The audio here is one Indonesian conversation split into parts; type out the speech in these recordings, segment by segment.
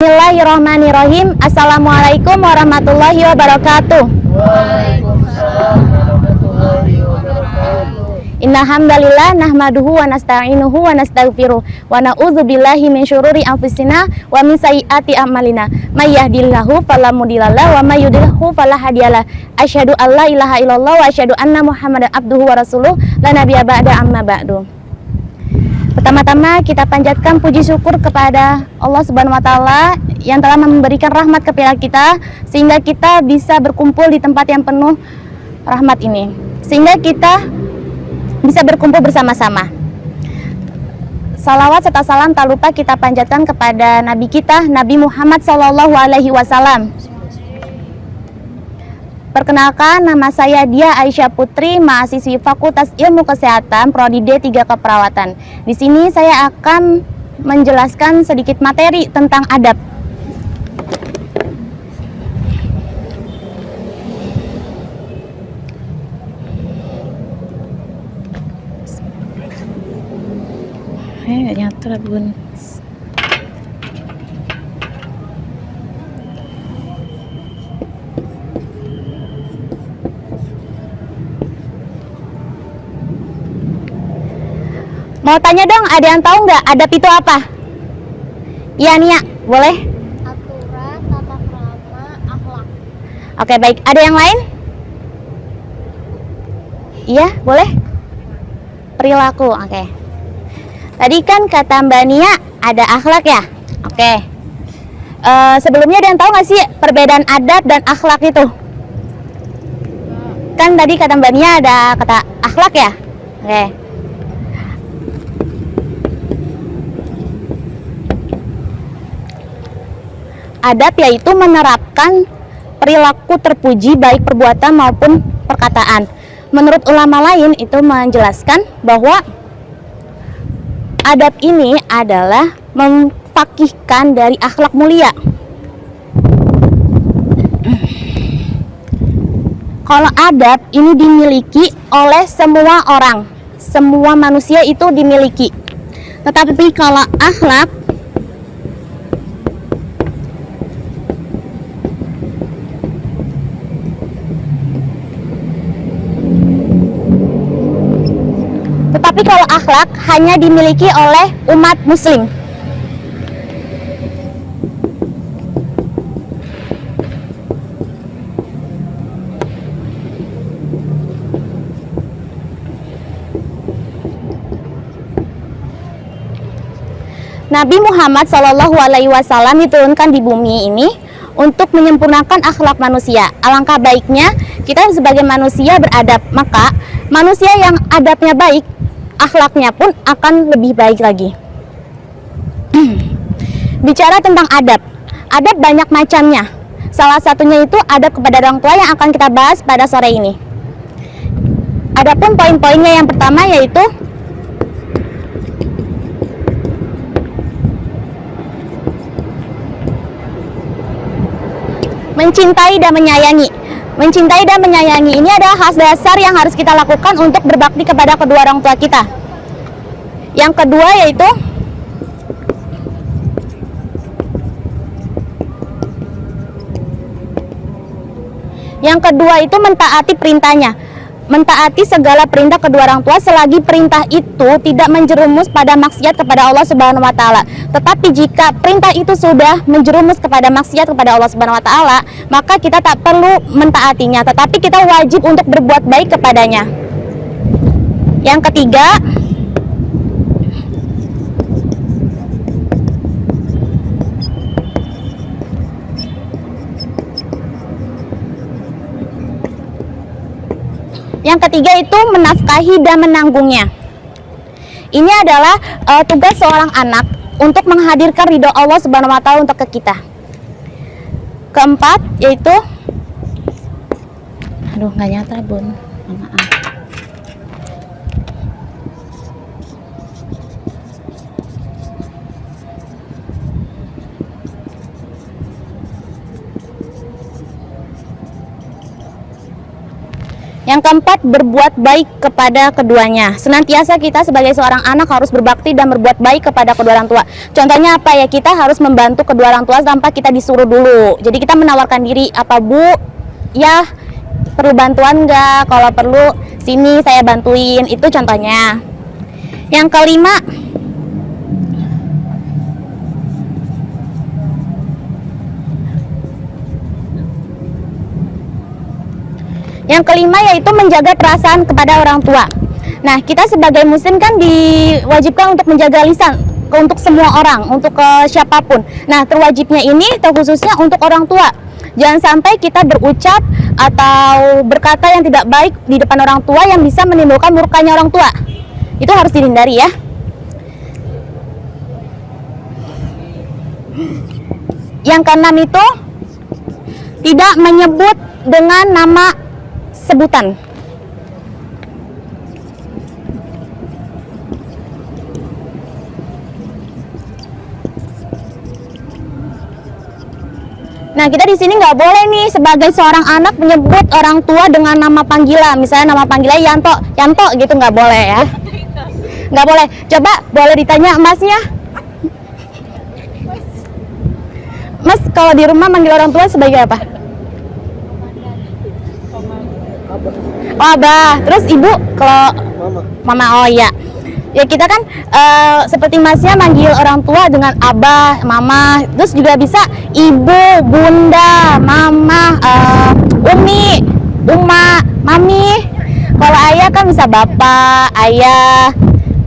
Bismillahirrahmanirrahim. Assalamualaikum warahmatullahi wabarakatuh. Waalaikumsalam warahmatullahi wabarakatuh. Innal hamdalillah nahmaduhu wa nasta'inuhu wa nastaghfiruh wa na'udzubillahi min syururi anfusina wa min sayyiati a'malina. May yahdihillahu fala mudhillalah wa may yudhlilhu fala hadiyalah. Asyhadu an la ilaha illallah wa asyhadu anna Muhammadan abduhu wa rasuluh la nabiyya ba'da amma ba'du. Pertama-tama kita panjatkan puji syukur kepada Allah Subhanahu wa taala yang telah memberikan rahmat kepada kita sehingga kita bisa berkumpul di tempat yang penuh rahmat ini. Sehingga kita bisa berkumpul bersama-sama. Salawat serta salam tak lupa kita panjatkan kepada Nabi kita, Nabi Muhammad SAW. Perkenalkan, nama saya Dia Aisyah Putri, mahasiswi Fakultas Ilmu Kesehatan, Prodi D3 Keperawatan. Di sini saya akan menjelaskan sedikit materi tentang adab. Nggak nyatu lah bun. Mau tanya dong, ada yang tahu nggak adab itu apa? Iya Nia, boleh? Aturan, tata krama, akhlak. Oke baik, ada yang lain? Iya, boleh? Perilaku, oke. Tadi kan kata Mbak Nia ada akhlak ya? Oke. Sebelumnya ada yang tahu nggak sih perbedaan adab dan akhlak itu? Kan tadi kata Mbak Nia ada kata akhlak ya? Oke. Adab yaitu menerapkan perilaku terpuji baik perbuatan maupun perkataan. Menurut ulama lain itu menjelaskan bahwa adab ini adalah memfakihkan dari akhlak mulia. Kalau adab ini dimiliki oleh semua orang, semua manusia itu dimiliki. Tetapi kalau akhlak hanya dimiliki oleh umat muslim. Nabi Muhammad SAW diturunkan di bumi ini untuk menyempurnakan akhlak manusia. Alangkah baiknya kita sebagai manusia beradab, maka manusia yang adabnya baik, akhlaknya pun akan lebih baik lagi. Bicara tentang adab, adab banyak macamnya. Salah satunya itu adab kepada orang tua yang akan kita bahas pada sore ini. Adapun poin-poinnya yang pertama yaitu mencintai dan menyayangi. Mencintai dan menyayangi ini adalah hal dasar yang harus kita lakukan untuk berbakti kepada kedua orang tua kita. Yang kedua yaitu mentaati perintahnya. Mentaati segala perintah kedua orang tua selagi perintah itu tidak menjerumus pada maksiat kepada Allah Subhanahu wa taala. Tetapi jika perintah itu sudah menjerumus kepada maksiat kepada Allah Subhanahu wa taala, maka kita tak perlu mentaatinya, tetapi kita wajib untuk berbuat baik kepadanya. Yang ketiga, itu menafkahi dan menanggungnya. Ini adalah tugas seorang anak untuk menghadirkan ridho Allah Subhanahu wa taala untuk ke kita. Keempat yaitu nggak nyata bun, maaf. Yang keempat, berbuat baik kepada keduanya. Senantiasa kita sebagai seorang anak harus berbakti dan berbuat baik kepada kedua orang tua. Contohnya apa ya? Kita harus membantu kedua orang tua tanpa kita disuruh dulu. Jadi kita menawarkan diri, apa Bu? Ya, perlu bantuan nggak? Kalau perlu, sini saya bantuin. Itu contohnya. Yang kelima, yaitu menjaga perasaan kepada orang tua. Nah, kita sebagai muslim kan diwajibkan untuk menjaga lisan untuk semua orang, untuk siapapun. Nah, terwajibnya ini terkhususnya untuk orang tua. Jangan sampai kita berucap atau berkata yang tidak baik di depan orang tua yang bisa menimbulkan murkanya orang tua. Itu harus dihindari ya. Yang keenam itu tidak menyebut dengan nama sebutan. Nah, kita di sini nggak boleh nih sebagai seorang anak menyebut orang tua dengan nama panggilan. Misalnya nama panggilannya Yanto, Yanto gitu nggak boleh ya. Nggak boleh. Coba boleh ditanya Masnya. Mas, kalau di rumah manggil orang tua sebagai apa? Oh, Abah. Terus Ibu kalau Mama. Oh iya. Ya kita kan seperti Masnya manggil orang tua dengan Abah, Mama. Terus juga bisa Ibu, Bunda, Mama, Umi, Uma, Mami. Kalau ayah kan bisa Bapak, Ayah,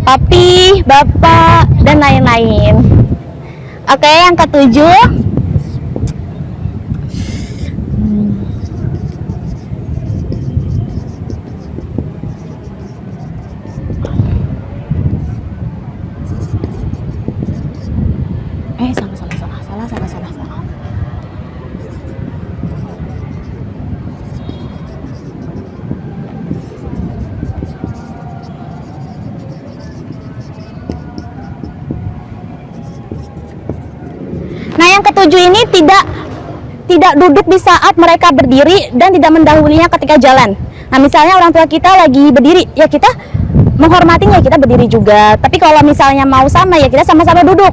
Papi, Bapak, dan lain-lain. Oke, yang ketujuh, salah. Nah, yang ketujuh ini tidak duduk di saat mereka berdiri dan tidak mendahulunya ketika jalan. Nah, misalnya orang tua kita lagi berdiri, ya kita menghormatinya, kita berdiri juga. Tapi kalau misalnya mau sama, ya kita sama-sama duduk.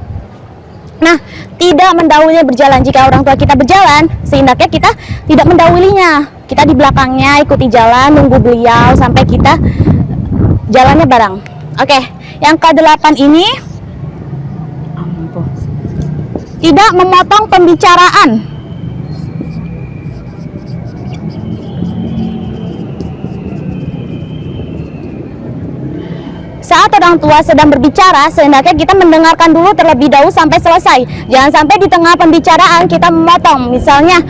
Nah, tidak mendahulunya berjalan. Jika orang tua kita berjalan, sehendaknya kita tidak mendahulunya. Kita di belakangnya ikuti jalan, nunggu beliau sampai kita jalannya bareng. Oke, yang ke-8 ini tidak memotong pembicaraan. Saat orang tua sedang berbicara, sehendaknya kita mendengarkan dulu terlebih dahulu sampai selesai. Jangan sampai di tengah pembicaraan kita memotong. Misalnya,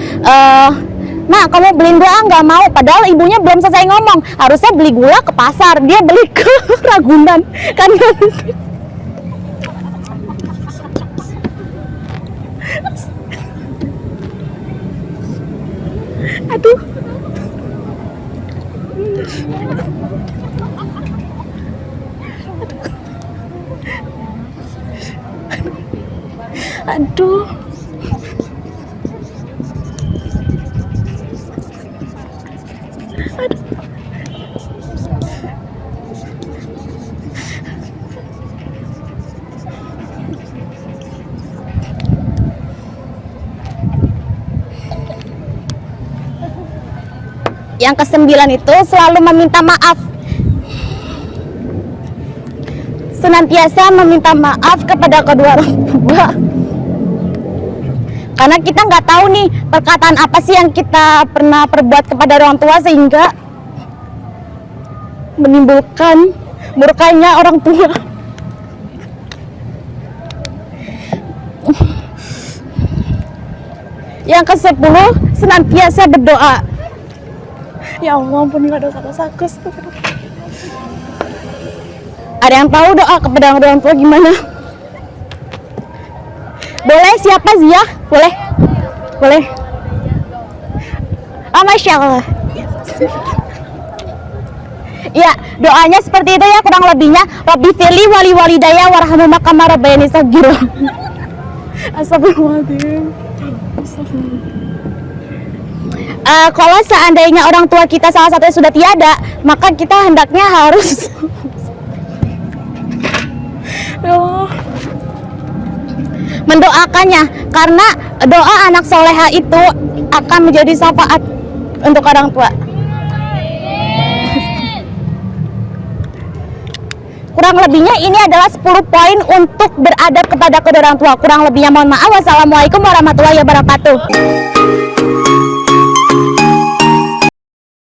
Nah, kamu beliin gula nggak mau, padahal ibunya belum selesai ngomong. Harusnya beli gula ke pasar, dia beli ke Ragunan. Kan aduh. Aduh. Yang ke-9 itu selalu meminta maaf. Senantiasa meminta maaf kepada kedua orang tua. Karena kita nggak tahu nih perkataan apa sih yang kita pernah perbuat kepada orang tua sehingga menimbulkan murkanya orang tua. Yang ke-10, senantiasa berdoa. Ya Allah, ampunilah dosa-dosaku. Ada yang tahu doa kepada orang tua gimana? Boleh, siapa Zia? Boleh? Boleh? Oh, Masya Allah. Ya, doanya seperti itu ya, kurang lebihnya. Rabbi firli wali walidaya warhamhuma kama rabbayani shaghira. Astagfirullahaladzim. Kalau seandainya orang tua kita salah satunya sudah tiada, maka kita hendaknya harus mendoakannya, karena doa anak soleha itu akan menjadi syafaat untuk orang tua. Kurang lebihnya ini adalah 10 poin untuk beradab kepada kedua orang tua. Kurang lebihnya mohon maaf. Wassalamualaikum warahmatullahi wabarakatuh.